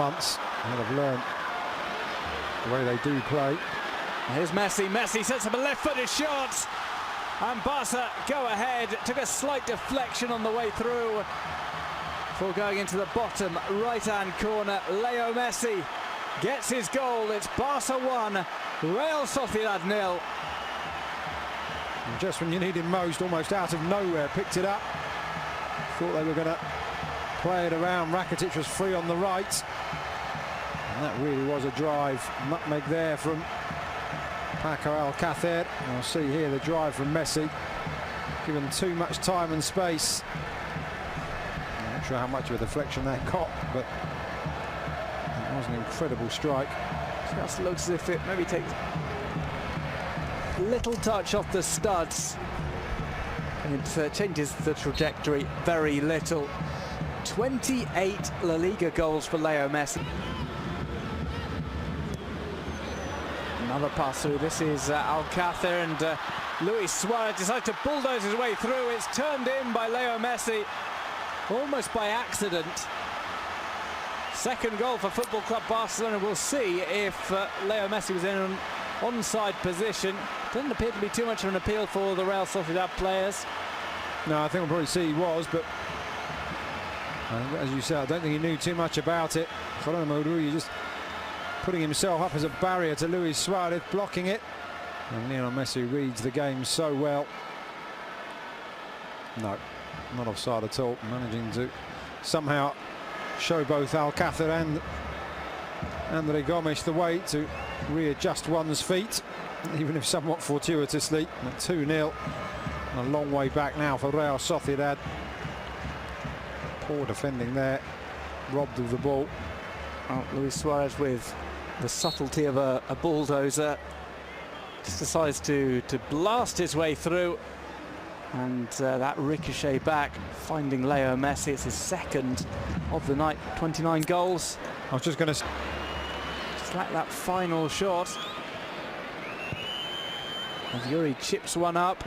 months and have learned the way they do play. Here's Messi. Messi sets up a left-footed shot, and Barca go ahead. Took a slight deflection on the way through before going into the bottom right-hand corner. Leo Messi gets his goal. It's Barca 1, Real Sociedad 0. And just when you need him most, almost out of nowhere, picked it up. Thought they were going to play it around. Rakitic was free on the right. And that really was a drive. Nutmeg there from Paco Alcácer. I'll see here the drive from Messi. Given too much time and space. I'm not sure how much of a deflection that got, but it was an incredible strike. Just looks as if it maybe takes a little touch off the studs. It changes the trajectory very little. 28 La Liga goals for Leo Messi. Another pass through. This is Alcácer, and Luis Suarez decides to bulldoze his way through. It's turned in by Leo Messi, almost by accident. Second goal for Football Club Barcelona. We'll see if Leo Messi was in an onside position. Doesn't appear to be too much of an appeal for the Real Sociedad players. No, I think we'll probably see he was, but as you said, I don't think he knew too much about it. Geronimo just putting himself up as a barrier to Luis Suarez, blocking it. And Lionel Messi reads the game so well. No, not offside at all. Managing to somehow show both Alcácer and André Gomes the way to readjust one's feet, even if somewhat fortuitously. 2-0. A long way back now for Real Sociedad. Poor defending there, robbed of the ball. Oh, Luis Suarez with the subtlety of a bulldozer just decides to blast his way through, and that ricochet back, finding Leo Messi. It's his second of the night, 29 goals. I was just going to just like that final shot as Yuri chips one up.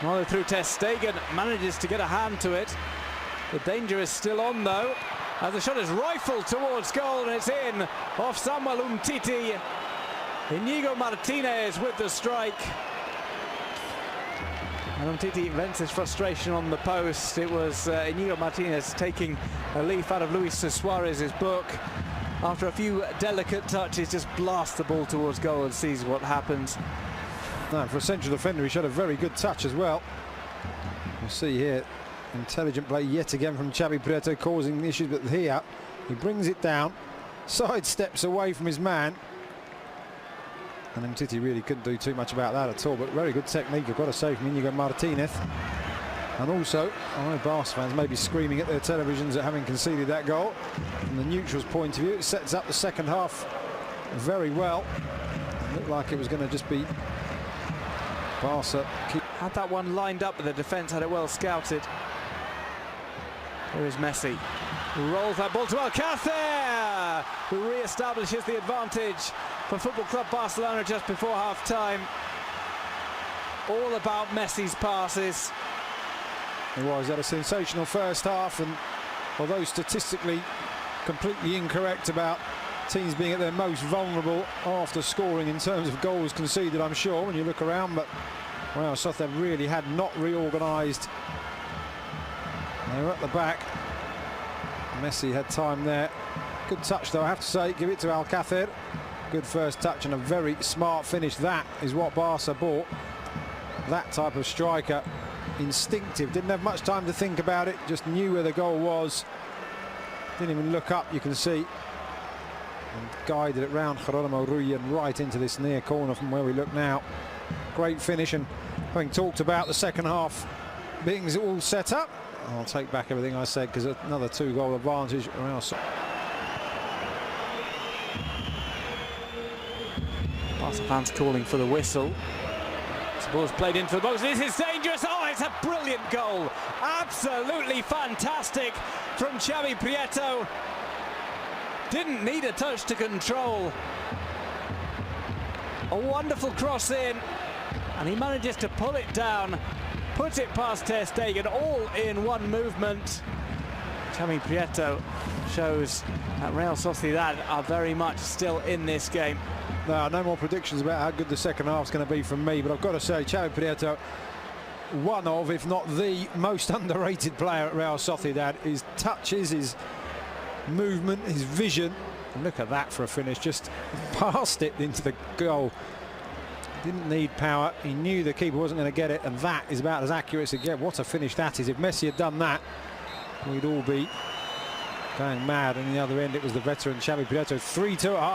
Rather through Ter Stegen, manages to get a hand to it. The danger is still on though, as the shot is rifled towards goal, and it's in off Samuel Umtiti. Íñigo Martínez with the strike. And Umtiti vents his frustration on the post. It was Íñigo Martínez taking a leaf out of Luis Suarez's book. After a few delicate touches, just blasts the ball towards goal and sees what happens. No, for a central defender, he showed a very good touch as well. You'll see here, intelligent play yet again from Xavi Prieto, causing issues, but here he brings it down, sidesteps away from his man, and Umtiti really couldn't do too much about that at all, but very good technique, I've got to say, from Íñigo Martínez. And also, I know Barca fans may be screaming at their televisions at having conceded that goal. From the neutral's point of view, it sets up the second half very well. It looked like it was going to just be Barca. Had that one lined up, but the defence had it well scouted. Here is Messi. Rolls that ball to Alcácer, who re-establishes the advantage for Football Club Barcelona just before half-time. All about Messi's passes. He had a sensational first half, and although statistically completely incorrect about teams being at their most vulnerable after scoring in terms of goals conceded, I'm sure, when you look around, but well, Sociedad really had not reorganised. They were at the back. Messi had time there. Good touch though, I have to say, give it to Alcácer. Good first touch and a very smart finish. That is what Barca bought. That type of striker, instinctive, didn't have much time to think about it, just knew where the goal was. Didn't even look up, you can see. And guided it round Geronimo Ruy and right into this near corner from where we look now. Great finish, and having talked about the second half being all set up, I'll take back everything I said, because another 2-goal advantage. Barca fans calling for the whistle. The ball's played into the box. This is dangerous. Oh, it's a brilliant goal. Absolutely fantastic from Xavi Prieto. Didn't need a touch to control. A wonderful cross in, and he manages to pull it down, put it past Ter Stegen, all in one movement. Xavi Prieto shows that Real Sociedad are very much still in this game. No more predictions about how good the second half's going to be from me, but I've got to say, Xavi Prieto, one of, if not the most underrated player at Real Sociedad. His touches, his movement, his vision. And look at that for a finish, just passed it into the goal. Didn't need power, he knew the keeper wasn't going to get it, and that is about as accurate as it gets. What a finish that is. If Messi had done that, we'd all be going mad. On the other end, it was the veteran Xavi Prieto. 3-2 at half.